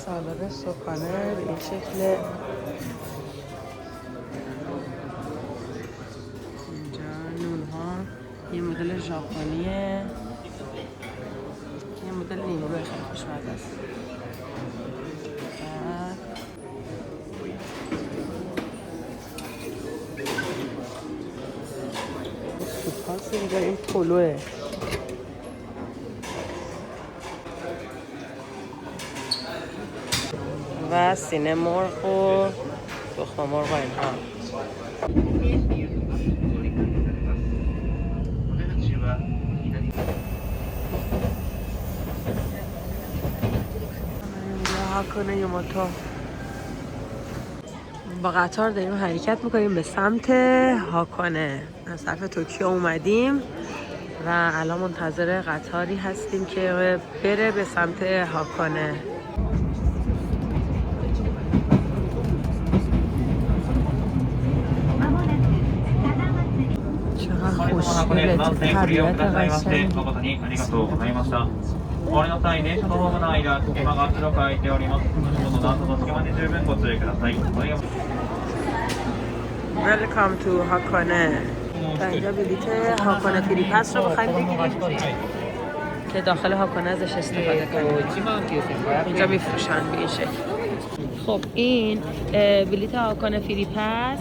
سالاد صبحانه به این شکل. اینجا نونها، یه مدل ژاپنیه، یه مدل نیمروه خیلی خوشمزه است. سوپاس اینجا این پلوه. و سینه مرغ و تخم مرغ و اینها. هاکونه یوموتو. با قطار داریم حرکت میکنیم به سمت هاکونه. از طرف توکیو اومدیم و الان منتظر قطاری هستیم که بره به سمت هاکونه. چقدر خوشگله، چه طبیعت قشنگی. お降りの際、電車のホームの間、隙間が広く空いております。足元の後の隙間に十分ご注意ください。Welcome to Hakone. اینجا بلیت هاکونه فری پس رو بخوایم بگیریم که داخل هاکونه ازش استفاده کنیم. اینجا میفروشن به این شکل. خب این بلیت هاکونه فری پس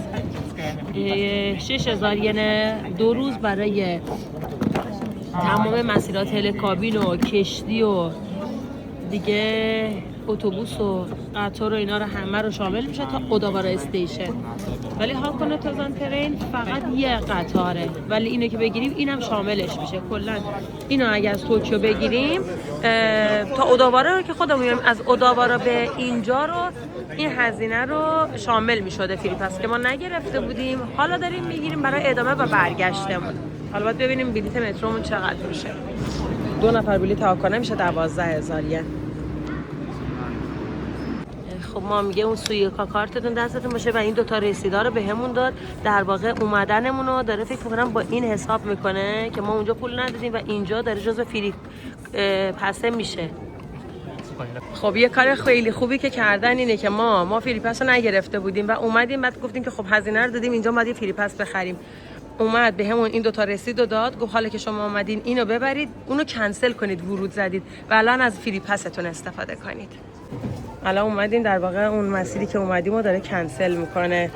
6000 ین 2 روز برای تمام مسیرات هلیکابین و کشتی و دیگه اتوبوس و قطار و اینا رو همه رو شامل میشه تا اوداوارا استیشن. ولی هاکونه تازان ترین فقط یه قطاره، ولی اینو که بگیریم اینم شاملش میشه. کلا اینو اگه از توکیو بگیریم تا اوداوارا که خودمون میایم، از اوداوارا به اینجا رو این هزینه رو شامل میشده فری پس که ما نگرفته بودیم. حالا داریم میگیریم برای ادامه و برگشتمون. حالا باید ببینیم بلیت مترومون چقدر میشه. 2 نفر بلیت هاکونه میشه 12000 ین. خب ما میگه اون سویوکا کارتتون دستتون باشه و این 2 تا رسیدار رو بهمون داد. در واقع اومدنمون رو داره فکر میکنم با این حساب میکنه که ما اونجا پول ندادیم و اینجا داره جزو فری پسه میشه. خب یه کار خیلی خوبی که کردن اینه که ما فری پس رو نگرفته بودیم و اومدیم بعد گفتیم که خب هزینه رو دادیم اینجا ما یه فری پس بخریم. اومد به همون این 2 تا رسید و داد، گفت حالا که شما اومدین اینو ببرید، اونو کنسل کنید، ورود زدید و الان از فری پستون استفاده کنید. الان اومدیم در واقع اون مسیری که اومدیم رو داره کنسل میکنه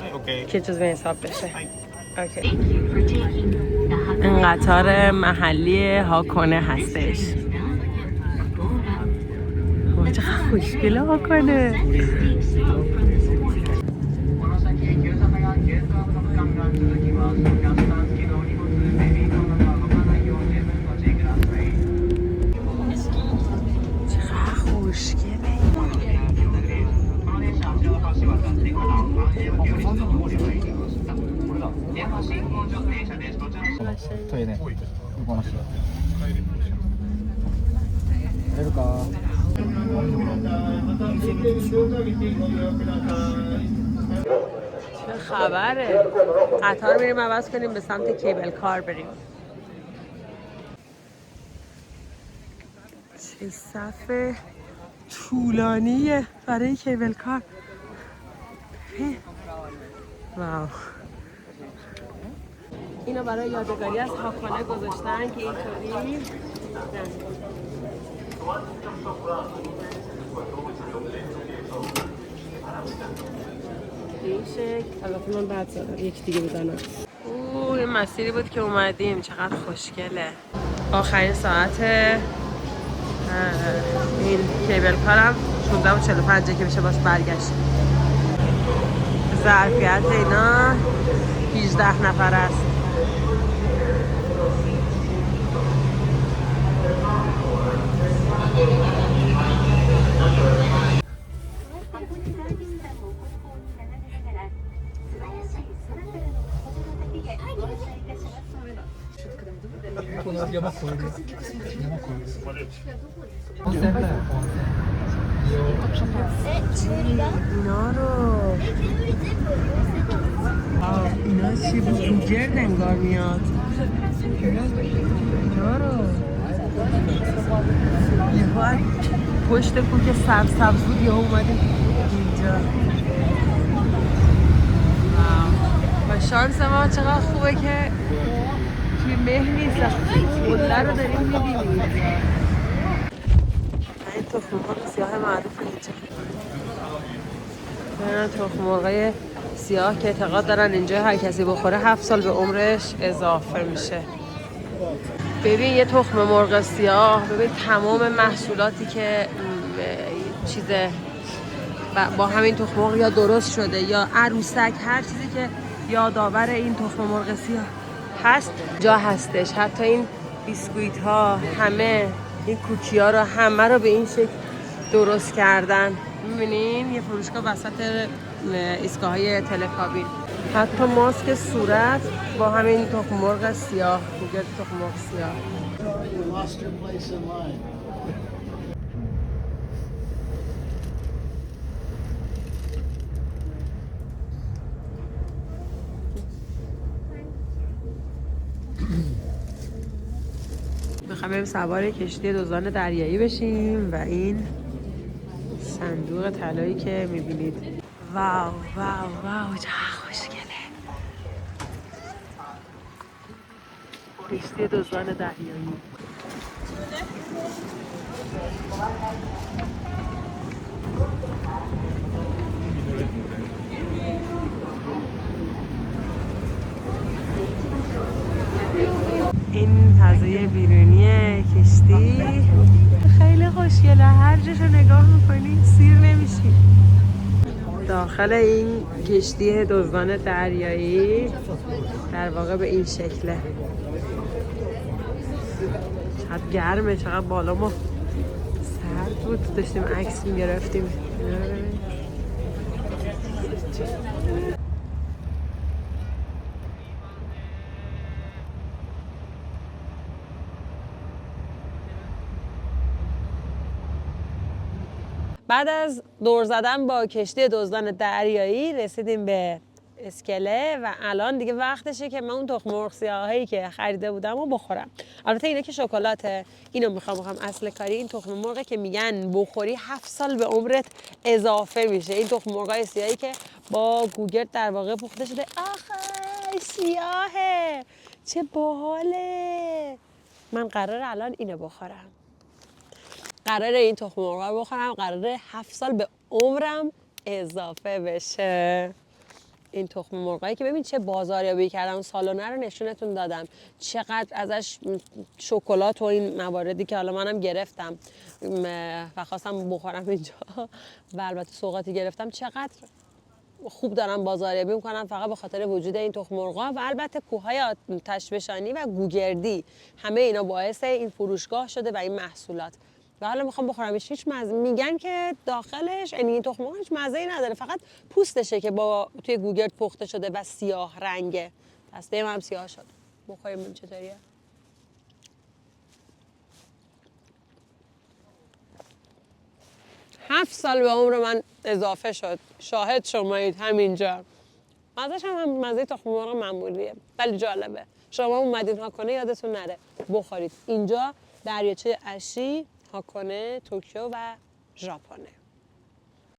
که جزو حساب بشه. اوکی. این قطار محلی هاکونه هستش. چقدر خوشگله هاکونه. چه خبره؟ قطار میریم عوض کنیم به سمت کیبل کار بریم. چه صف طولانیه برای کیبل کار. واو. اینو برای یادگاری از هاکونه گذاشتن که اینطوری این شکل. البته من بعد زدم یک دیگه بزنم. این مسیری بود که اومدیم. چقدر خوشگله. آخرین ساعت این کیبل کارم 16:45 که میشه باز برگشت. ظرفیت اینا 18 نفر است. اینا رو اینا چی بود؟ گرد انگار میاد. اینا رو یه پشت کوه که سبز بود یه اومدیم اینجا. و شانس ما چقدر خوبه که توی مه نیست، قله رو داریم میبینیم. این تخم مرغ سیاه معروف اینجا. این تخم مرغ سیاه که اعتقاد دارن اینجا هر کسی بخوره 7 سال به عمرش اضافه میشه. ببین یه تخم مرغ سیاه، ببین تمام محصولاتی که چیزه با همین تخم مرغ یا درست شده یا عروسک، هر چیزی که یادآور این تخم مرغ سیاه هست جا هستش. حتی این بیسکویت ها، همه این کوکی ها رو همه رو به این شکل درست کردن. میبینین یه فروشگاه وسط ایستگاه های تلکابین. حتی ماسک صورت با همین تخم مرغ سیاه، گوگل تخم مرغ سیاه. میخوایم بریم سوار کشتی دزدان دریایی بشیم و این صندوق طلایی که میبینید، واو واو واو چقدر خوشگله. کشتی دزدان دریایی. این فضای بیرونی کشتی خیلی خوشگله، هر جاشو نگاه میکنی سیر نمیشی. داخل این کشتی دزدان دریایی در واقع به این شکله. چقدر گرمه، چقدر بالا ما سرد بود، داشتیم عکس میگرفتیم. بعد از دور زدن با کشتی دزدان دریایی رسیدیم به اسکله و الان دیگه وقتشه که من اون تخم مرغ سیاهی که خریده بودم رو بخورم. البته اینه که شکلاته، اینو میخوام اصل کاری این تخم مرغ که میگن بخوری 7 سال به عمرت اضافه میشه. این تخم مرغای سیاهی که با گوگرد در واقع پخته شده. آخه سیاهه، چه باحاله. من قراره الان اینو بخورم. قراره این تخم مرغ رو بخورم، قراره 7 سال به عمرم اضافه بشه. این تخم مرغایی که ببین چه بازاریابی کردم، سالونه رو نشونتون دادم، چقدر ازش شکلات و این مواردی که حالا منم گرفتم و خواستم بخورم اینجا و البته سوغاتی گرفتم، چقدر خوب دارم بازاریابی میکنم فقط به خاطر وجود این تخم مرغ‌ها و البته کوههای آتشفشانی و گوگردی. همه اینا باعث این فروشگاه شده و این محصولات. و حالا میخوام بخورمش. هیچ مزه، میگن که داخلش یعنی این تخم مرغ هیچ مزه‌ای نداره، فقط پوستشه که با توی گوگرد پخته شده و سیاه رنگه. دسته من هم سیاه شد. بخوریم این چطوریه؟ هفت سال به عمر من اضافه شد. شاهد شمایید همینجا. مزه‌ش هم مزه تخم مرغ معمولیه ولی جالبه. شما اومدین هاکونه یادتون نره بخورید. اینجا دریاچه اشی، هاکونه، توکیو و ژاپنه.